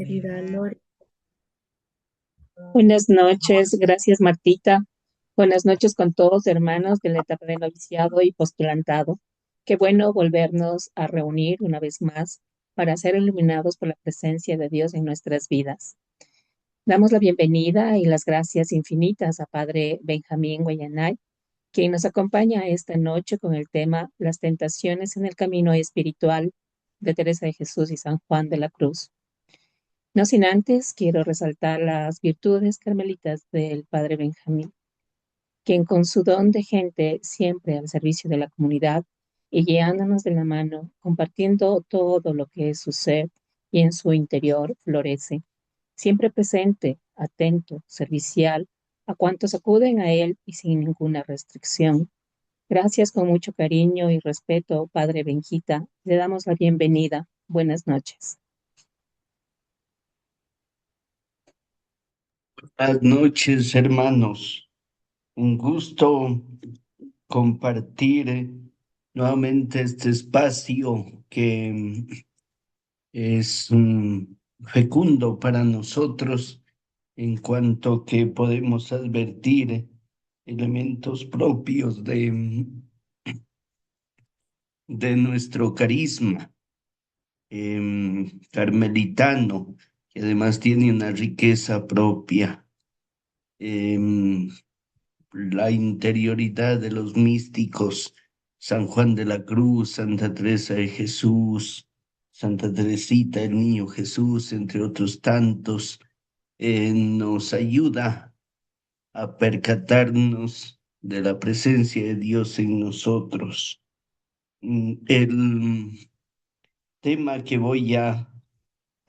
querida Lore. Buenas noches, gracias Martita. Buenas noches con todos hermanos de la etapa de noviciado y postulantado. Qué bueno volvernos a reunir una vez más para ser iluminados por la presencia de Dios en nuestras vidas. Damos la bienvenida y las gracias infinitas a Padre Benjamín Guayanay, quien nos acompaña esta noche con el tema Las tentaciones en el camino espiritual de Teresa de Jesús y San Juan de la Cruz. No sin antes, quiero resaltar las virtudes carmelitas del Padre Benjamín, quien con su don de gente siempre al servicio de la comunidad y guiándonos de la mano, compartiendo todo lo que es su ser y en su interior florece, siempre presente, atento, servicial a cuantos acuden a él y sin ninguna restricción. Gracias con mucho cariño y respeto, Padre Benjita. Le damos la bienvenida. Buenas noches. Buenas noches, hermanos. Un gusto compartir nuevamente este espacio que es fecundo para nosotros en cuanto que podemos advertir elementos propios de nuestro carisma carmelitano, que además tiene una riqueza propia. Em, la interioridad de los místicos, San Juan de la Cruz, Santa Teresa de Jesús, Santa Teresita, el Niño Jesús, entre otros tantos, nos ayuda a percatarnos de la presencia de Dios en nosotros. El tema que voy a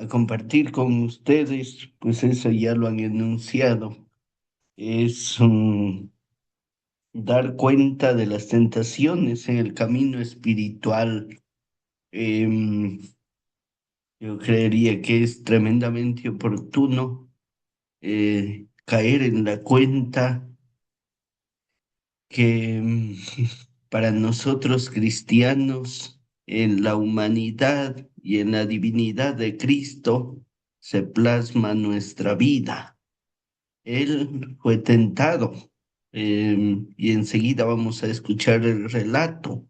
compartir con ustedes, pues eso ya lo han enunciado, es dar cuenta de las tentaciones en el camino espiritual. Em, yo creería que es tremendamente oportuno caer en la cuenta que para nosotros cristianos, en la humanidad y en la divinidad de Cristo, se plasma nuestra vida. Él fue tentado, y enseguida vamos a escuchar el relato,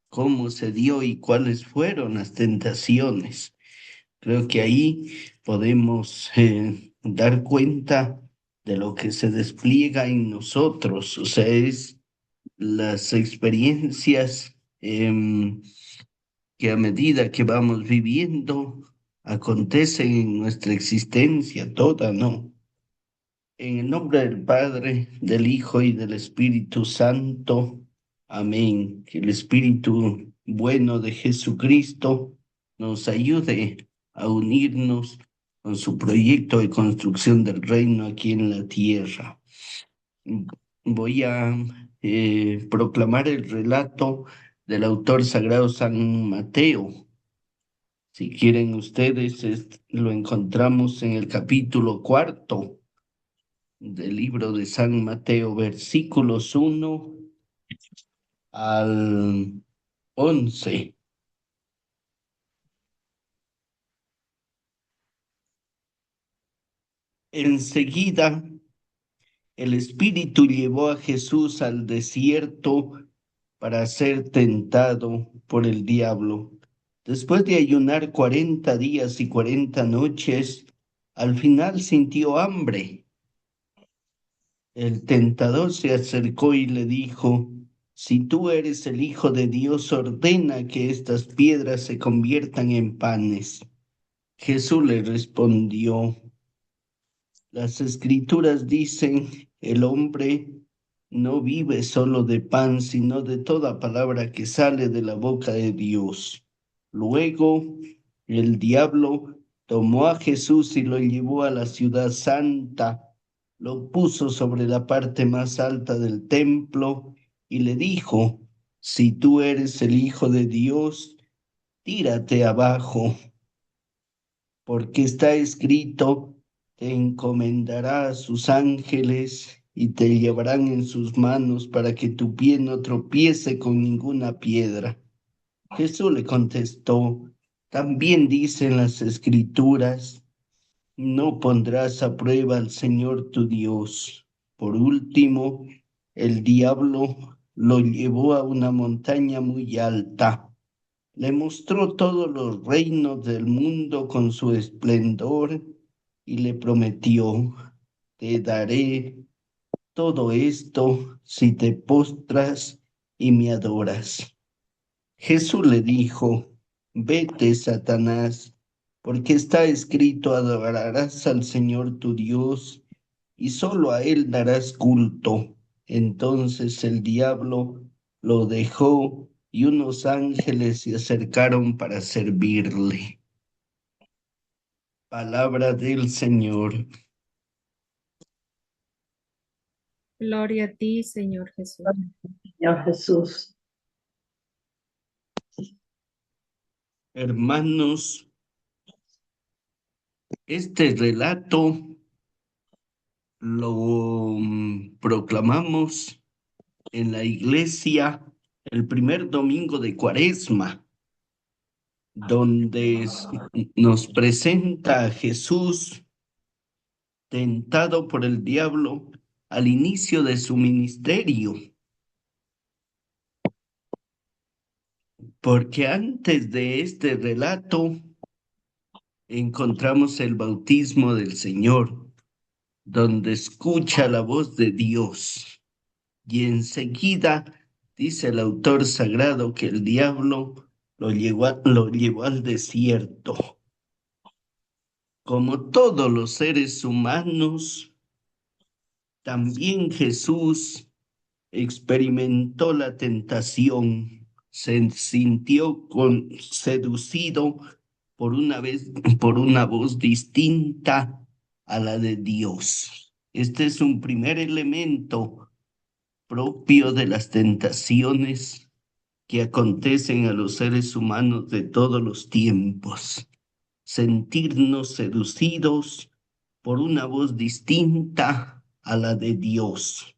cómo se dio y cuáles fueron las tentaciones. Creo que ahí podemos dar cuenta de lo que se despliega en nosotros, o sea, es las experiencias que a medida que vamos viviendo acontecen en nuestra existencia toda, ¿no? En el nombre del Padre, del Hijo y del Espíritu Santo. Amén. Que el Espíritu bueno de Jesucristo nos ayude a unirnos con su proyecto de construcción del reino aquí en la tierra. Voy a proclamar el relato del autor sagrado San Mateo. Si quieren ustedes, lo encontramos en el capítulo 4 del libro de San Mateo, versículos 1 al 11. Enseguida, el Espíritu llevó a Jesús al desierto para ser tentado por el diablo. Después de ayunar 40 días y 40 noches, al final sintió hambre. El tentador se acercó y le dijo: si tú eres el Hijo de Dios, ordena que estas piedras se conviertan en panes. Jesús le respondió: las Escrituras dicen, el hombre no vive solo de pan, sino de toda palabra que sale de la boca de Dios. Luego el diablo tomó a Jesús y lo llevó a la ciudad santa, lo puso sobre la parte más alta del templo y le dijo: si tú eres el Hijo de Dios, tírate abajo, porque está escrito, te encomendará a sus ángeles y te llevarán en sus manos para que tu pie no tropiece con ninguna piedra. Jesús le contestó: también dicen las Escrituras, No pondrás a prueba al Señor tu Dios. Por último, el diablo lo llevó a una montaña muy alta. Le mostró todos los reinos del mundo con su esplendor y le prometió, te daré todo esto si te postras y me adoras. Jesús le dijo, vete, Satanás, porque está escrito, adorarás al Señor tu Dios y solo a Él darás culto. Entonces el diablo lo dejó y unos ángeles se acercaron para servirle. Palabra del Señor. Gloria a ti, Señor Jesús. Señor Jesús. Hermanos, este relato lo proclamamos en la iglesia el primer domingo de Cuaresma, donde nos presenta a Jesús tentado por el diablo al inicio de su ministerio, porque antes de este relato encontramos el bautismo del Señor, donde escucha la voz de Dios. Y enseguida dice el autor sagrado que el diablo lo llevó al desierto. Como todos los seres humanos, también Jesús experimentó la tentación, se sintió seducido por una voz distinta a la de Dios. Este es un primer elemento propio de las tentaciones que acontecen a los seres humanos de todos los tiempos. Sentirnos seducidos por una voz distinta a la de Dios,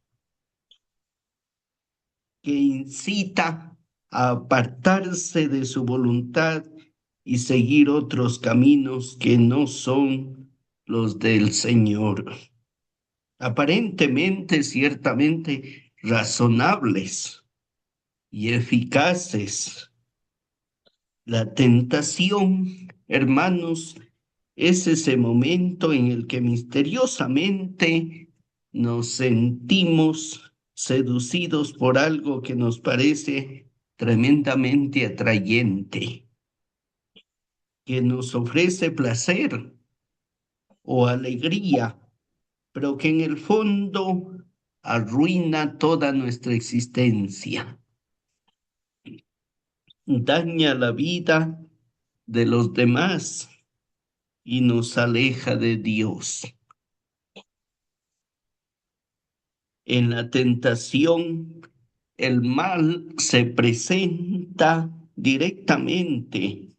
que incita a apartarse de su voluntad y seguir otros caminos que no son los del Señor. Aparentemente, ciertamente razonables y eficaces. La tentación, hermanos, es ese momento en el que misteriosamente nos sentimos seducidos por algo que nos parece tremendamente atrayente, que nos ofrece placer o alegría, pero que en el fondo arruina toda nuestra existencia, daña la vida de los demás y nos aleja de Dios. En la tentación, el mal se presenta directamente.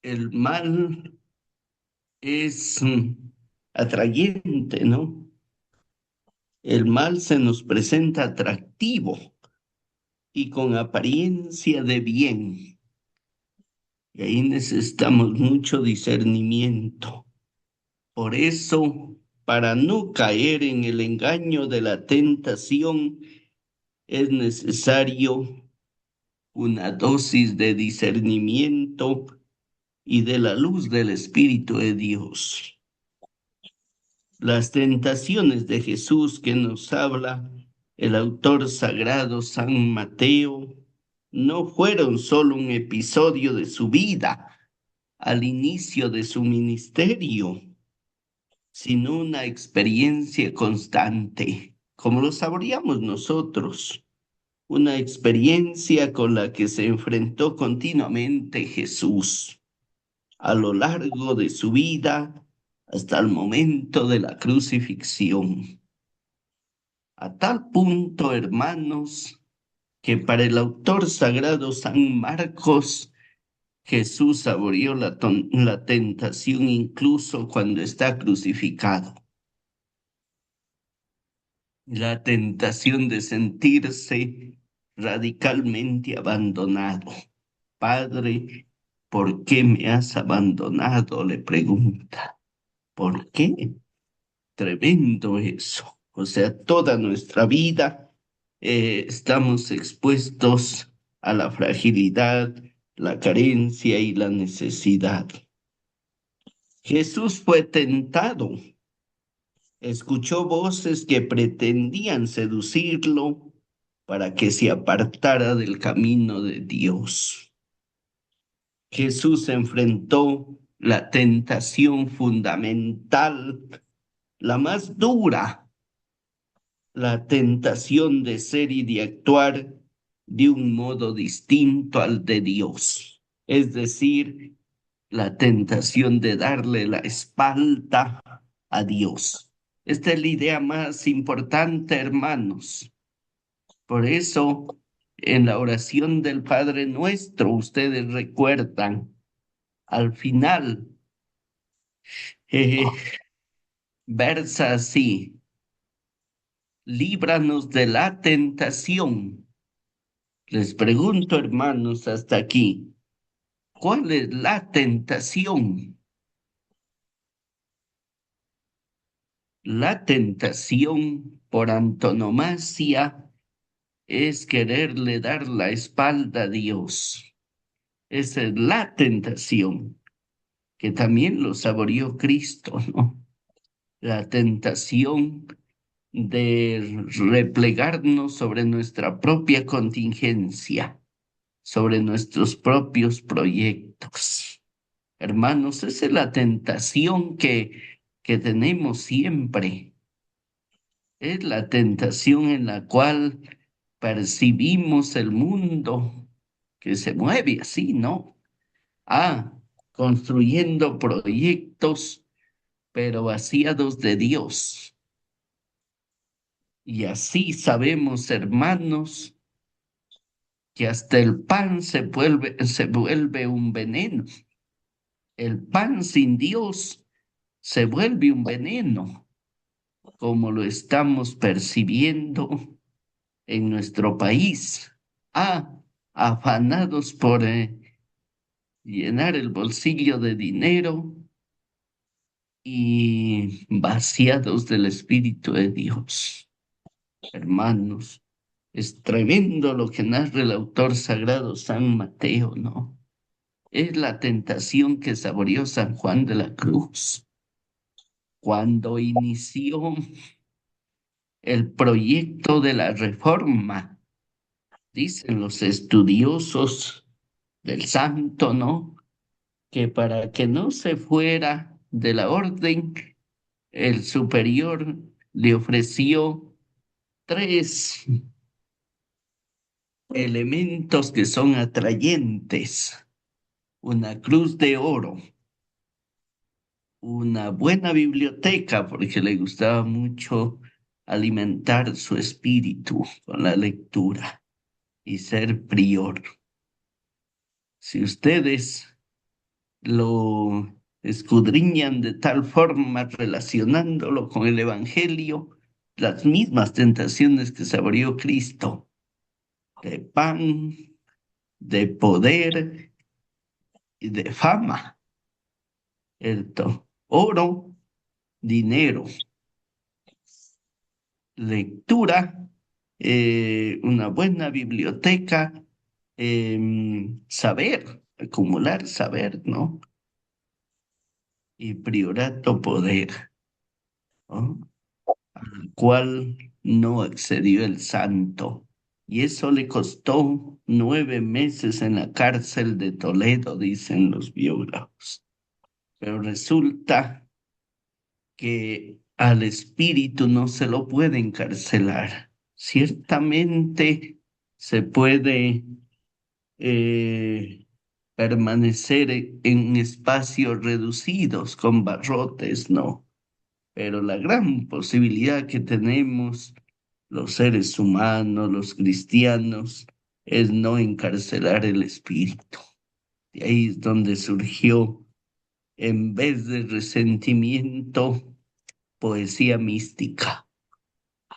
El mal es atrayente, ¿no? El mal se nos presenta atractivo y con apariencia de bien. Y ahí necesitamos mucho discernimiento. Por eso, para no caer en el engaño de la tentación, es necesario una dosis de discernimiento y de la luz del Espíritu de Dios. Las tentaciones de Jesús que nos habla el autor sagrado San Mateo no fueron solo un episodio de su vida al inicio de su ministerio, sino una experiencia constante, como lo saboreamos nosotros, una experiencia con la que se enfrentó continuamente Jesús a lo largo de su vida hasta el momento de la crucifixión. A tal punto, hermanos, que para el autor sagrado San Marcos, Jesús saboreó la tentación incluso cuando está crucificado. La tentación de sentirse radicalmente abandonado, Padre, ¿por qué me has abandonado? Le pregunta. ¿Por qué? Tremendo eso. O sea, toda nuestra vida estamos expuestos a la fragilidad, la carencia y la necesidad. Jesús fue tentado, escuchó voces que pretendían seducirlo para que se apartara del camino de Dios. Jesús enfrentó la tentación fundamental, la más dura, la tentación de ser y de actuar de un modo distinto al de Dios, es decir, la tentación de darle la espalda a Dios. Esta es la idea más importante, hermanos. Por eso, en la oración del Padre Nuestro, ustedes recuerdan, al final, eh, versa así: líbranos de la tentación. Les pregunto, hermanos, hasta aquí, ¿cuál es la tentación? La tentación por antonomasia es quererle dar la espalda a Dios. Esa es la tentación, que también lo saboreó Cristo, ¿no? La tentación de replegarnos sobre nuestra propia contingencia, sobre nuestros propios proyectos. Hermanos, esa es la tentación que tenemos siempre. Es la tentación en la cual percibimos el mundo que se mueve así, ¿no? Ah, construyendo proyectos, pero vaciados de Dios. Y así sabemos, hermanos, que hasta el pan se vuelve un veneno. El pan sin Dios se vuelve un veneno, como lo estamos percibiendo en nuestro país. Ah, afanados por llenar el bolsillo de dinero y vaciados del Espíritu de Dios. Hermanos, es tremendo lo que narra el autor sagrado San Mateo, ¿no? Es la tentación que saboreó San Juan de la Cruz cuando inició el proyecto de la reforma. Dicen los estudiosos del santo, ¿no? Que para que no se fuera de la orden, el superior le ofreció tres elementos que son atrayentes: una cruz de oro, una buena biblioteca, porque le gustaba mucho alimentar su espíritu con la lectura, y ser prior. Si ustedes lo escudriñan de tal forma relacionándolo con el Evangelio, las mismas tentaciones que saboreó Cristo, de pan, de poder y de fama, ¿cierto? Oro, dinero, lectura, una buena biblioteca, saber, acumular saber, ¿no? Y priorato poder, ¿no? Al cual no accedió el santo. Y eso le costó 9 meses en la cárcel de Toledo, dicen los biógrafos. Pero resulta que al espíritu no se lo puede encarcelar. Ciertamente se puede eh, permanecer en espacios reducidos con barrotes, ¿no? Pero la gran posibilidad que tenemos los seres humanos, los cristianos, es no encarcelar el espíritu. De ahí es donde surgió, en vez de resentimiento, poesía mística.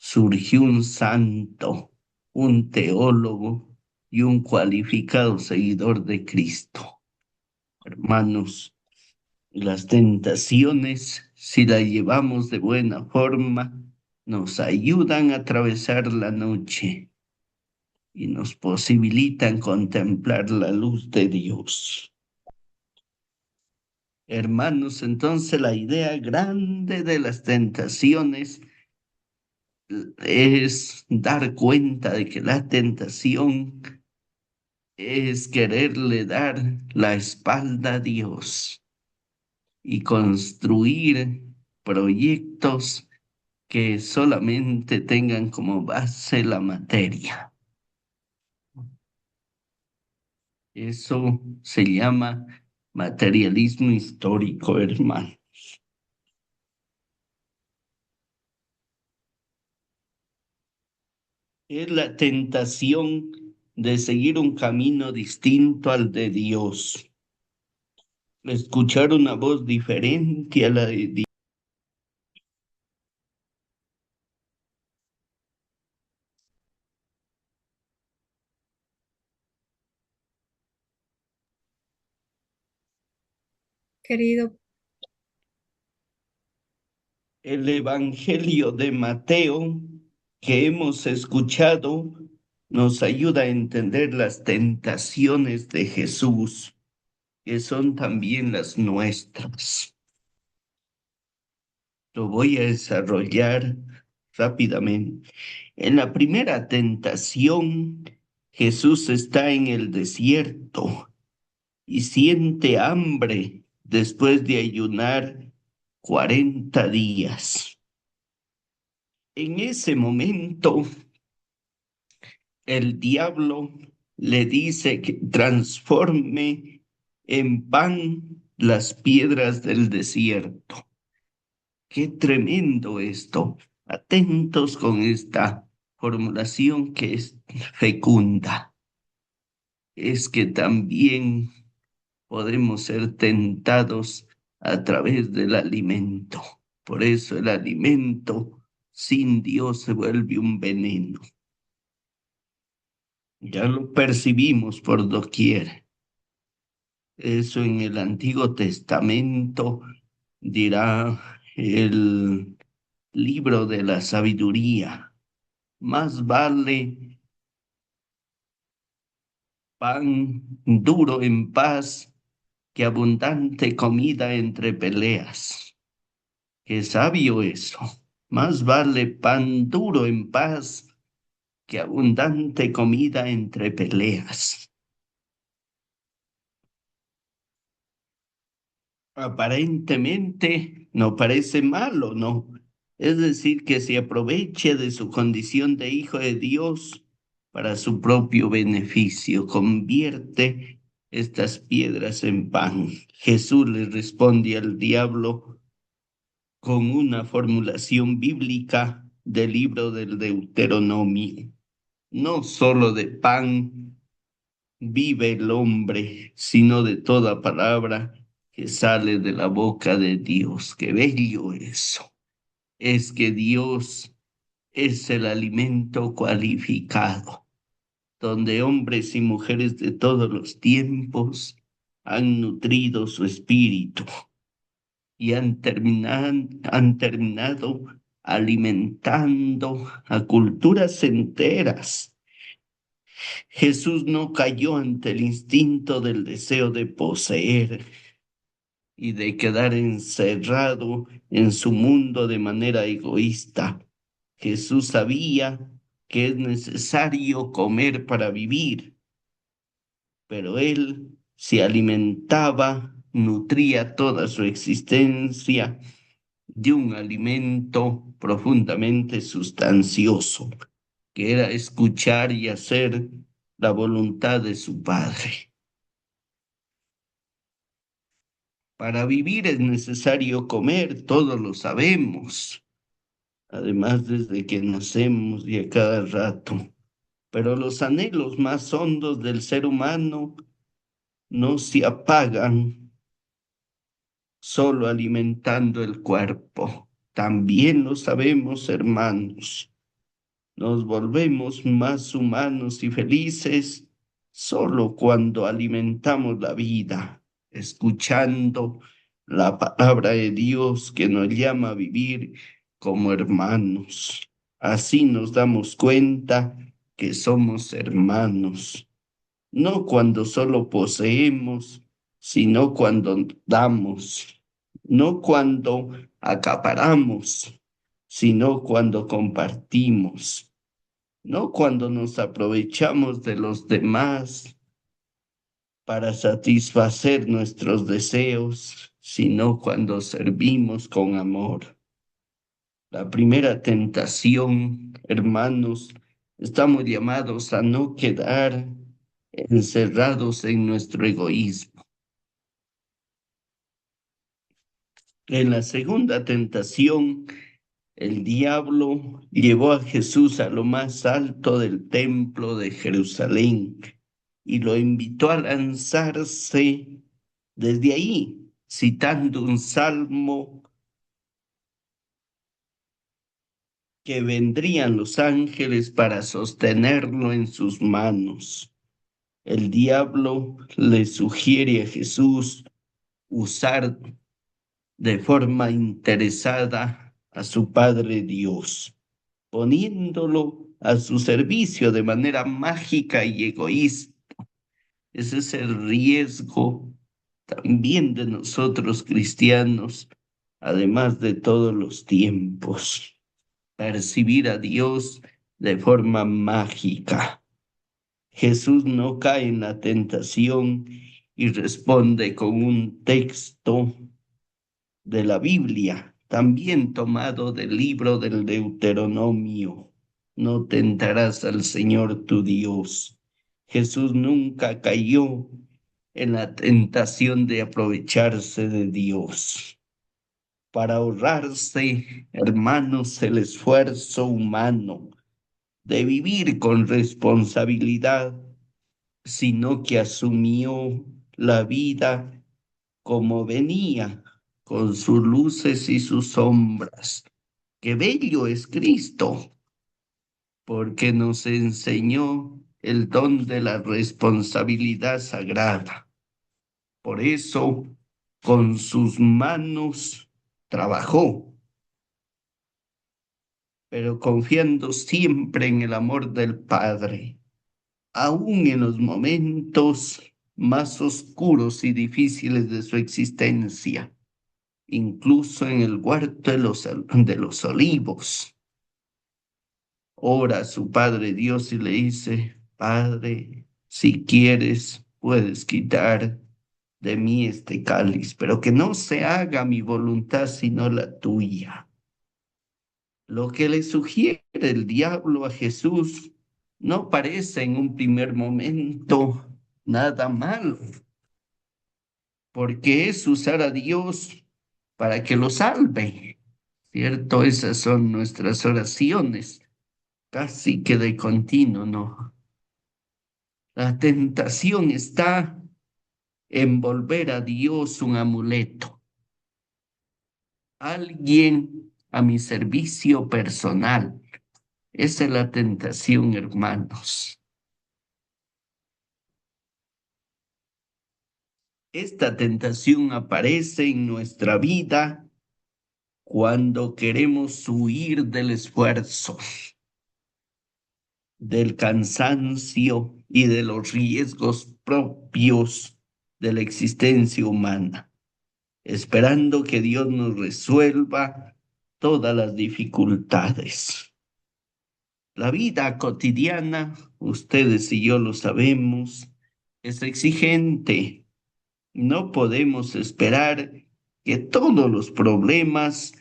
Surgió un santo, un teólogo, y un cualificado seguidor de Cristo. Hermanos, las tentaciones, si las llevamos de buena forma, nos ayudan a atravesar la noche y nos posibilitan contemplar la luz de Dios. Hermanos, entonces la idea grande de las tentaciones es dar cuenta de que la tentación es quererle dar la espalda a Dios y construir proyectos que solamente tengan como base la materia. Eso se llama materialismo histórico, hermano. Es la tentación de seguir un camino distinto al de Dios, escuchar una voz diferente a la de Dios. Querido, El Evangelio de Mateo que hemos escuchado nos ayuda a entender las tentaciones de Jesús, que son también las nuestras. Lo voy a desarrollar rápidamente. En la primera tentación, Jesús está en el desierto y siente hambre después de ayunar 40 días. En ese momento, el diablo le dice que transforme en pan las piedras del desierto. Qué tremendo esto. Atentos con esta formulación que es fecunda. Es que también podremos ser tentados a través del alimento. Por eso el alimento sin Dios se vuelve un veneno. Ya lo percibimos por doquier. Eso en el Antiguo Testamento dirá el libro de la sabiduría. Más vale pan duro en paz que abundante comida entre peleas. Qué sabio eso. Más vale pan duro en paz que abundante comida entre peleas. Aparentemente no parece malo, ¿no? Es decir, que se aproveche de su condición de hijo de Dios para su propio beneficio, convierte estas piedras en pan. Jesús le responde al diablo con una formulación bíblica del libro del Deuteronomio. No solo de pan vive el hombre, sino de toda palabra que sale de la boca de Dios. Qué bello eso. Es que Dios es el alimento cualificado, donde hombres y mujeres de todos los tiempos han nutrido su espíritu y han terminado alimentando a culturas enteras. Jesús no cayó ante el instinto del deseo de poseer y de quedar encerrado en su mundo de manera egoísta. Jesús sabía que es necesario comer para vivir, pero él se alimentaba, nutría toda su existencia de un alimento profundamente sustancioso, que era escuchar y hacer la voluntad de su Padre. Para vivir es necesario comer, todos lo sabemos, además desde que nacemos y a cada rato. Pero los anhelos más hondos del ser humano no se apagan solo alimentando el cuerpo. También lo sabemos, hermanos. Nos volvemos más humanos y felices Solo cuando alimentamos la vida, escuchando la palabra de Dios que nos llama a vivir como hermanos. Así nos damos cuenta que somos hermanos, no cuando solo poseemos, sino cuando damos, no cuando acaparamos, sino cuando compartimos, no cuando nos aprovechamos de los demás para satisfacer nuestros deseos, sino cuando servimos con amor. La primera tentación, hermanos, estamos llamados a no quedar encerrados en nuestro egoísmo. En la segunda tentación, el diablo llevó a Jesús a lo más alto del templo de Jerusalén y lo invitó a lanzarse desde ahí, citando un salmo que vendrían los ángeles para sostenerlo en sus manos. El diablo le sugiere a Jesús usar de forma interesada a su Padre Dios, poniéndolo a su servicio de manera mágica y egoísta. Ese es el riesgo también de nosotros cristianos, además de todos los tiempos, percibir a Dios de forma mágica. Jesús no cae en la tentación y responde con un texto de la Biblia, también tomado del libro del Deuteronomio. No tentarás al Señor tu Dios. Jesús nunca cayó en la tentación de aprovecharse de Dios para ahorrarse, hermanos, el esfuerzo humano de vivir con responsabilidad, sino que asumió la vida como venía, con sus luces y sus sombras. Qué bello es Cristo, porque nos enseñó el don de la responsabilidad sagrada. Por eso, con sus manos trabajó, pero confiando siempre en el amor del Padre, aun en los momentos más oscuros y difíciles de su existencia, incluso en el huerto de los olivos. Ora a su Padre Dios y le dice: Padre, si quieres, puedes quitar de mí este cáliz, pero que no se haga mi voluntad sino la tuya. Lo que le sugiere el diablo a Jesús no parece en un primer momento nada malo, porque es usar a Dios para que lo salve, ¿cierto? Esas son nuestras oraciones, casi que de continuo, ¿no? La tentación está en volver a Dios un amuleto, alguien a mi servicio personal. Esa es la tentación, hermanos. Esta tentación aparece en nuestra vida cuando queremos huir del esfuerzo, del cansancio y de los riesgos propios de la existencia humana, esperando que Dios nos resuelva todas las dificultades. La vida cotidiana, ustedes y yo lo sabemos, es exigente. No podemos esperar que todos los problemas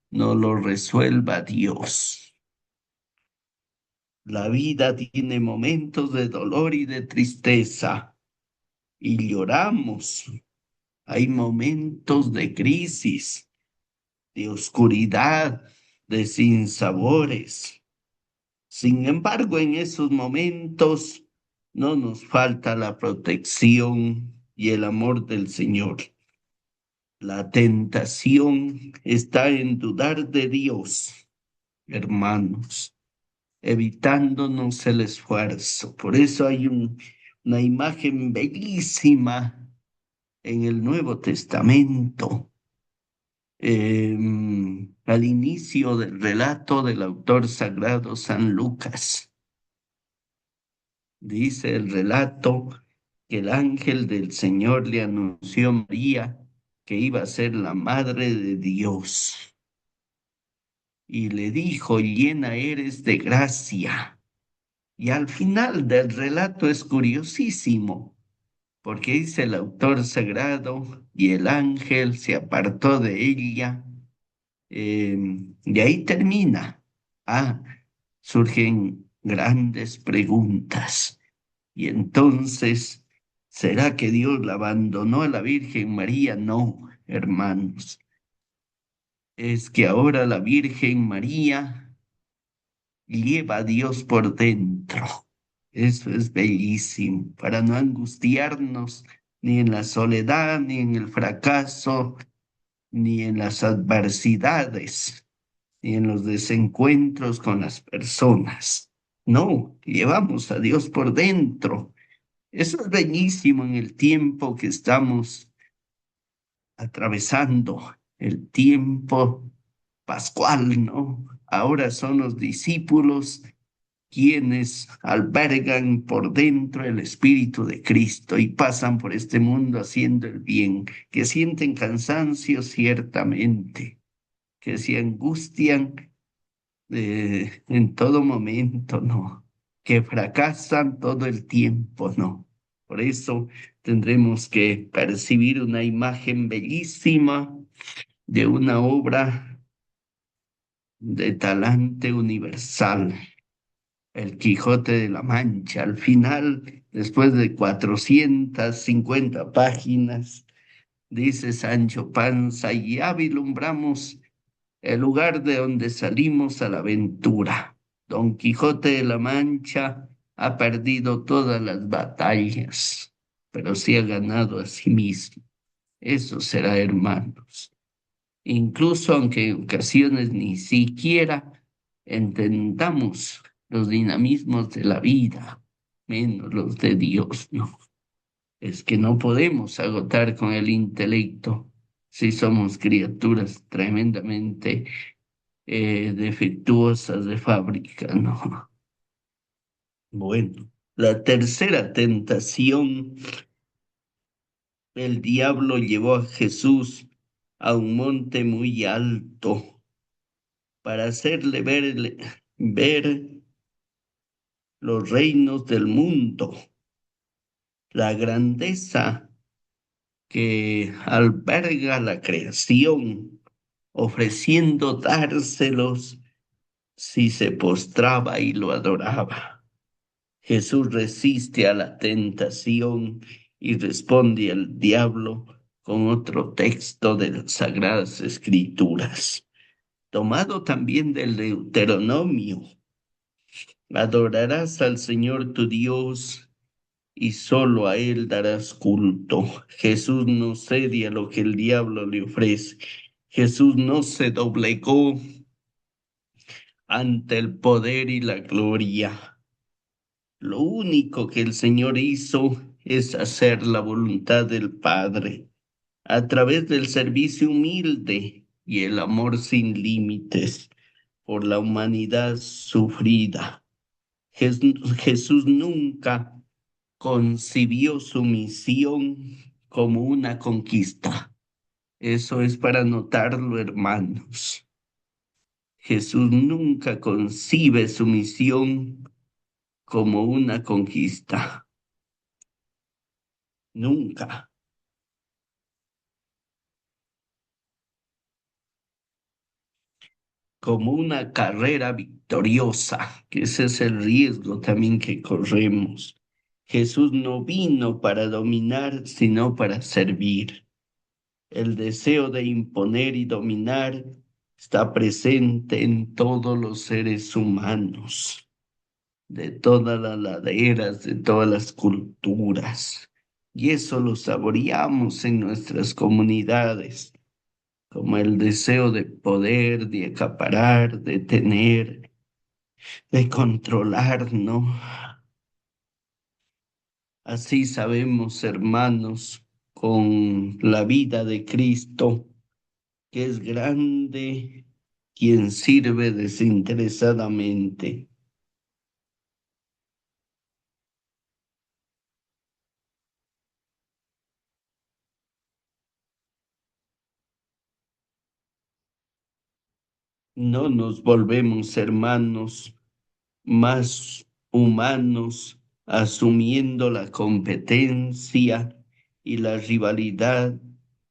nos los resuelva Dios. La vida tiene momentos de dolor y de tristeza y lloramos. Hay momentos de crisis, de oscuridad, de sinsabores. Sin embargo, en esos momentos no nos falta la protección y el amor del Señor. La tentación está en dudar de Dios, hermanos, evitándonos el esfuerzo. Por eso hay una imagen bellísima en el Nuevo Testamento. Al inicio del relato del autor sagrado San Lucas. Dice el relato que el ángel del Señor le anunció a María que iba a ser la madre de Dios y le dijo, llena eres de gracia. Y al final del relato es curiosísimo, porque dice el autor sagrado, y el ángel se apartó de ella, y ahí termina. Ah, surgen grandes preguntas. Y entonces, ¿será que Dios la abandonó a la Virgen María? No, hermanos. Es que ahora la Virgen María lleva a Dios por dentro. Eso es bellísimo, para no angustiarnos ni en la soledad, ni en el fracaso, ni en las adversidades, ni en los desencuentros con las personas. No, llevamos a Dios por dentro. Eso es bellísimo en el tiempo que estamos atravesando, el tiempo pascual, ¿no? Ahora son los discípulos quienes albergan por dentro el Espíritu de Cristo y pasan por este mundo haciendo el bien, que sienten cansancio ciertamente, que se angustian en todo momento, no, que fracasan todo el tiempo, no. Por eso tendremos que percibir una imagen bellísima de una obra de talante universal, el Quijote de la Mancha. Al final, después de 450 páginas, dice Sancho Panza, y ya vislumbramos el lugar de donde salimos a la aventura. Don Quijote de la Mancha ha perdido todas las batallas, pero sí ha ganado a sí mismo. Eso será, hermanos. Incluso aunque en ocasiones ni siquiera entendamos los dinamismos de la vida, menos los de Dios, no. Es que no podemos agotar con el intelecto si somos criaturas tremendamente defectuosas de fábrica, ¿no? Bueno, la tercera tentación, el diablo llevó a Jesús a un monte muy alto para hacerle ver los reinos del mundo, la grandeza que alberga la creación, ofreciendo dárselos si se postraba y lo adoraba. Jesús resiste a la tentación y responde al diablo con otro texto de las Sagradas Escrituras, tomado también del Deuteronomio. Adorarás al Señor tu Dios y solo a Él darás culto. Jesús no cede a lo que el diablo le ofrece. Jesús no se doblegó ante el poder y la gloria. Lo único que el Señor hizo es hacer la voluntad del Padre a través del servicio humilde y el amor sin límites por la humanidad sufrida. Jesús nunca concibió su misión como una conquista. Eso es para notarlo, hermanos. Jesús nunca concibe su misión como una conquista. Nunca. Como una carrera victoriosa, que ese es el riesgo también que corremos. Jesús no vino para dominar, sino para servir. El deseo de imponer y dominar está presente en todos los seres humanos, de todas las laderas, de todas las culturas. Y eso lo saboreamos en nuestras comunidades, como el deseo de poder, de acaparar, de tener, de controlar, ¿no? Así sabemos, hermanos, con la vida de Cristo, que es grande quien sirve desinteresadamente. No nos volvemos hermanos más humanos, asumiendo la competencia y la rivalidad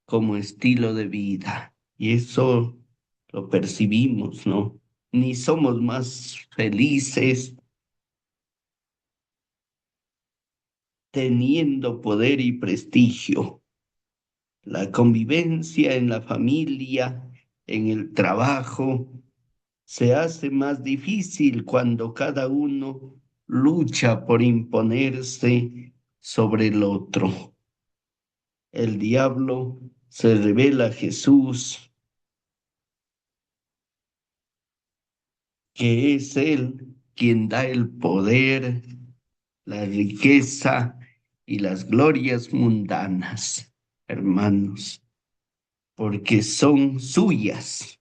como estilo de vida. Y eso lo percibimos, ¿no? Ni somos más felices teniendo poder y prestigio. La convivencia en la familia, en el trabajo, se hace más difícil cuando cada uno lucha por imponerse sobre el otro. El diablo se revela a Jesús, que es Él quien da el poder, la riqueza y las glorias mundanas, hermanos, porque son suyas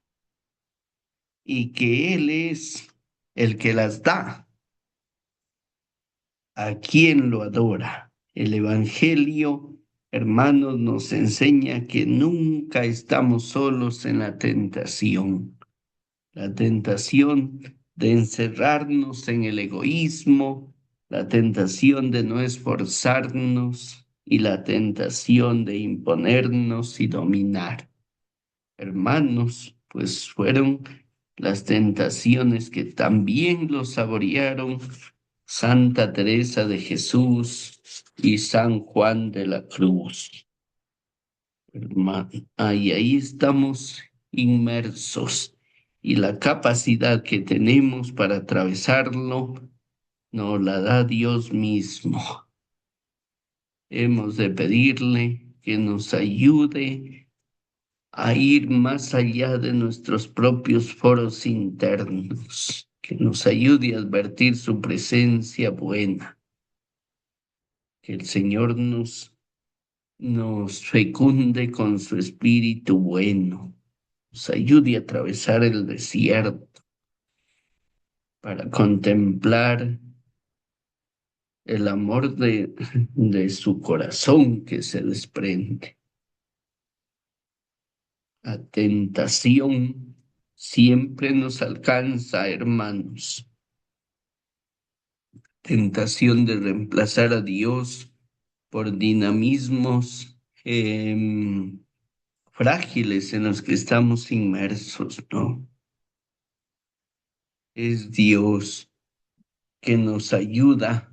y que Él es el que las da a quien lo adora. El Evangelio, hermanos, nos enseña que nunca estamos solos en la tentación de encerrarnos en el egoísmo, la tentación de no esforzarnos y la tentación de imponernos y dominar. Hermanos, pues fueron las tentaciones que también lo saborearon Santa Teresa de Jesús y San Juan de la Cruz. Ahí estamos inmersos y la capacidad que tenemos para atravesarlo nos la da Dios mismo. Hemos de pedirle que nos ayude a ir más allá de nuestros propios foros internos, que nos ayude a advertir su presencia buena, que el Señor nos fecunde con su espíritu bueno, nos ayude a atravesar el desierto para contemplar el amor de su corazón que se desprende. La tentación siempre nos alcanza, hermanos. Tentación de reemplazar a Dios por dinamismos frágiles en los que estamos inmersos, ¿no? Es Dios que nos ayuda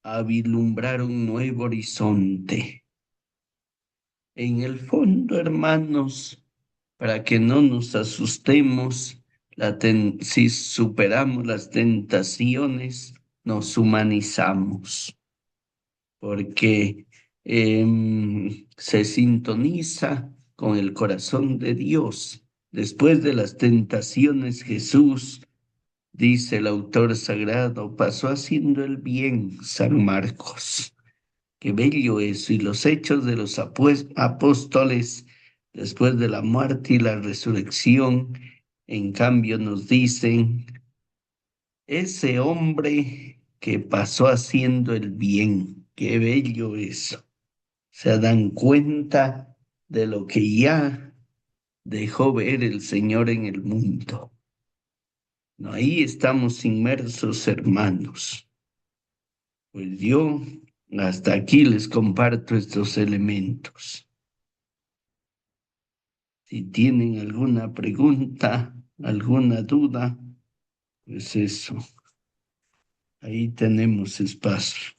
a vislumbrar un nuevo horizonte. En el fondo, hermanos, para que no nos asustemos, si superamos las tentaciones, nos humanizamos, porque se sintoniza con el corazón de Dios. Después de las tentaciones, Jesús, dice el autor sagrado, pasó haciendo el bien, San Marcos. Qué bello eso. Y los hechos de los apóstoles después de la muerte y la resurrección, en cambio nos dicen, ese hombre que pasó haciendo el bien, qué bello eso. Se dan cuenta de lo que ya dejó ver el Señor en el mundo. No, ahí estamos inmersos, hermanos. Pues yo hasta aquí les comparto estos elementos. Si tienen alguna pregunta, alguna duda, pues eso, ahí tenemos espacio.